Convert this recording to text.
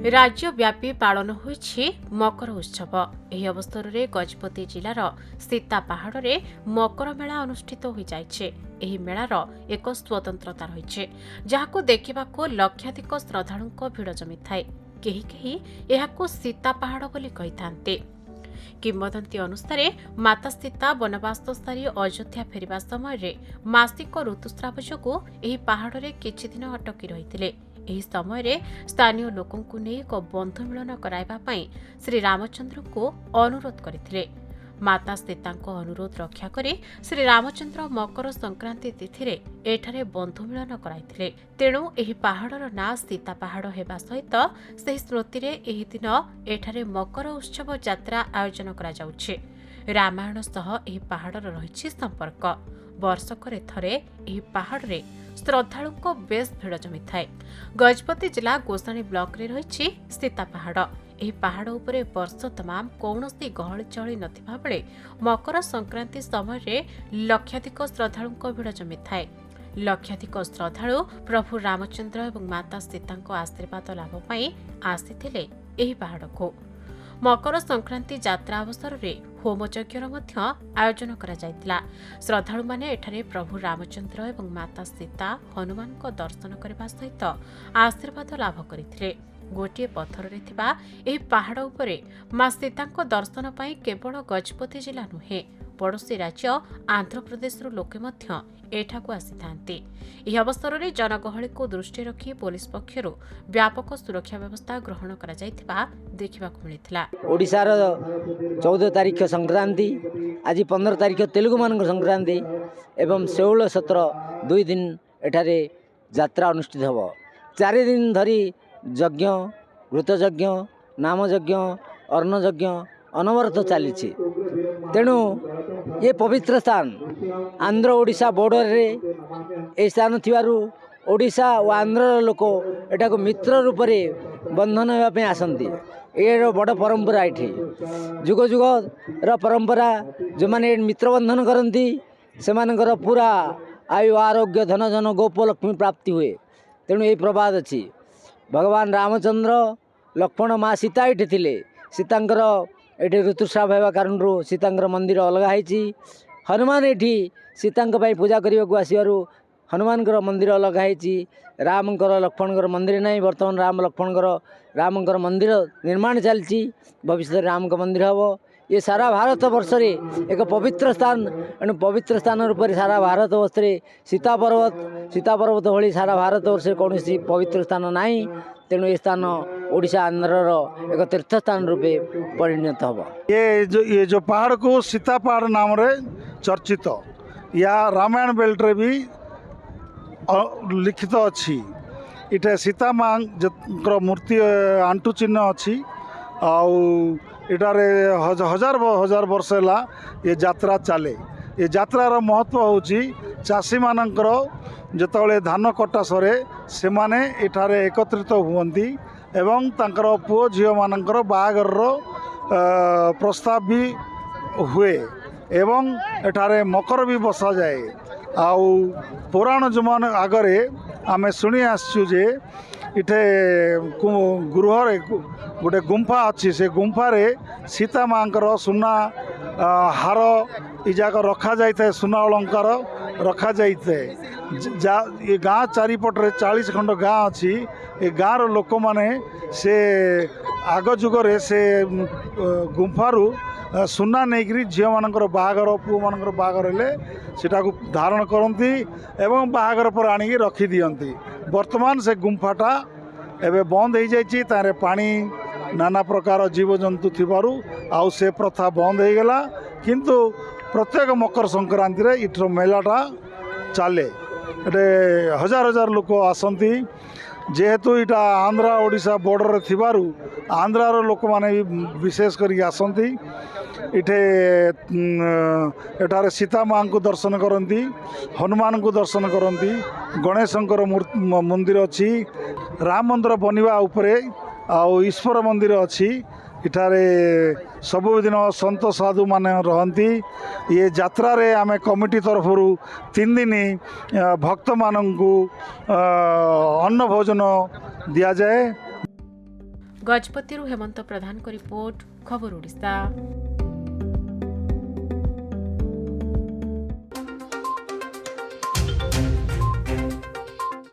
राज्यव्यापी पालन होइछि मकर उत्सव। एही अवसर में गजपति जिलार सीता पहाड़ में मकर मेला अनुष्ठित हो जाइछे। एही मेलार एक स्वतंत्रता रहिछे, जहाको देखिबाको लक्षाधिक श्रद्धालुंक भिड़ जमिथाए। केही केही एहाको सीता पहाड़ बोली कहिथान्ते। किंवदंती अनुसार माता सीता वनवास सारी अयोध्या फेरिबा समय मासिक ऋतुस्राव जोगु एही पहाड़ में किछि दिन अटकी रहिथिले। एही समय रे स्थानीय लोकंकु नै एक बंधु मिलन कराइबा पई श्री रामचंद्र को अनुरोध करथिले। माता सीतांको अनुरोध रक्षा करी श्री रामचंद्र मकर संक्रांति तिथि रे एठारे बंधु मिलन कराइथिले। तेणु एही पहाड़र ना सीता पहाड़ हेबा सहित सेही स्मृति रे एही दिन एठारे मकर उत्सव यात्रा आयोजन करा जाउछे। रामायण सह एही पहाड़र रहिछि संपर्क। वर्षकरे थरे एही पहाड़ रे श्रद्धालुंको बेस भिड़ जमिथाए। गजपति जिला गोसाणी ब्लॉक रे रहिछि सीता पहाड़। एही पहाड़ उपरे वर्ष तमाम कौनसी गहଳି चहଳି नथिबा बेले मकर संक्रांति समय रे लक्षाधिक श्रद्धालुंको भिड़ जमिथाए। लक्षाधिक श्रद्धालु प्रभु रामचंद्र एवं माता सीतांको आशीर्वाद लाभ पई आसीथिले एही पहाड़को। मकर संक्रांति यात्रा अवसर में होमयज्ञर मध्य आयोजन करा जायतिला। श्रद्धालु माने एठारे प्रभु रामचंद्र एवं माता सीता हनुमान को दर्शन करबा सहित आशीर्वाद लाभ करथिले। गोटे पत्थर रे थिबा एही पहाड़ उपरे मां सीतांको दर्शन पई केवल गजपति जिला नुहे, पड़ोशी राज्य आंध्र प्रदेश लोके मध्य एठाकू आसीथांती। एही अवसर में जनगहली को दृष्टि रखी पुलिस पक्षरु व्यापक सुरक्षा व्यवस्था ग्रहण करा जायतिबा देखिबाकू मिलिथिला। ओडिशार 14 तारिख संक्रांति, आज 15 तारिख तेलुगु मानक संक्रांति एवं 16 17 2 दिन एठारे यात्रा अनुष्ठित हब। 4 दिन धरी यज्ञ, घृतयज्ञ, नामयज्ञ, अर्णयज्ञ अनवरत चली। तेणु ये पवित्र स्थान आंध्र ओडिशा बॉर्डर रे ए स्थान थिबारु ओडिशा और आंध्र लोक एटा को मित्र रूप से बंधन होगापी आसती। ये बड़ परंपरा ये जुग जुग परंपरा। जो मैंने मित्र बंधन करती से पूरा आयु आरोग्य धन जन गोपलक्ष्मी प्राप्ति हुए। तेणु ये प्रवाद अच्छी। भगवान रामचंद्र लक्ष्मण माँ सीता ये थे। सीतांकर ये ऋतुस्राव होगा कारण सीतांकर मंदिर अलग है। हनुमान ये सीतांक पूजा करने को आसबार हनुमान मंदिर अलग है। रामकर लक्ष्मणकर मंदिर नहीं। बर्तमान राम रामकर मंदिर निर्माण चलती। भविष्य राम का मंदिर हम। ये सारा भारत वर्ष रे एक पवित्र स्थान। एणु पवित्र स्थान रूप से सारा भारत वर्ष रे सीता पर्वत भली सारा भारत वर्ष कौन पवित्र स्थान नहीं। तेणु ये स्थान ओडिशा आंध्र एक तीर्थ स्थान रूपे परिणत हम। ये जो पहाड़ को सीता पहाड़ नाम रे चर्चित, या रामायण बेल्ट रे भी लिखित अच्छी। इटे सीता माँ मूर्ति आंटू चिन्ह अच्छी। इटारे हजार हजार वर्ष है ये यात्रा चले। ये यात्रार महत्व होची चाषी मानकर जिते धान कटा सरे से माने इठारे एकत्रित हुवंती एवं तांकर पुओ झियो मानकर बाहागर प्रस्ताव भी हुए एवं एठारे मकर भी बसा जाए। आउ पुराण जमान आगरे आमे शुणी आसचु जे इठे गृह गोटे गुंफा अच्छी। से गुंफा रे सीता माँकर सुना हार इजाक रखा जाए। सुना अलंकार रखा जाए। ये गाँ चारिपटे 40 खंड गाँ अच्छी। ये गाँव लोक माने से आग जुगरे से गुंफारू सुना नहीं झील मानकर बाहागर पुओ मानकर बाहागर हेले सेटा को धारण करती एवं बाहागर पर आनिकी रखी दियंती। वर्तमान से गुंफाटा एवं बंद हो जाइए। तारे पानी नाना प्रकार जीवजंतु थिबारु आउ से प्रथा बंद हो गला। किंतु प्रत्येक मकर संक्रांति रे इठर मेलाटा चले। ये हजार हजार लोक आसती। जेहेतु इटा आंध्रा ओडिशा बॉर्डर थिबारु आंध्रार लोक माने विशेष करी आसती। इठे एठारे सीता माँ को दर्शन करती, हनुमान को दर्शन करती, गणेशंकर मंदिर अच्छी, राम मंदिर बनवा उपरे आउ ईश्वर मंदिर अच्छी। इठारे सबुदिन संत साधु माने रहती। ये यात्रा रे आमे कमिटी तरफ 3 दिन भक्त मानू अन्न भोजन दिया जाए। गजपति हेमंत प्रधान को रिपोर्ट खबर ओडिशा।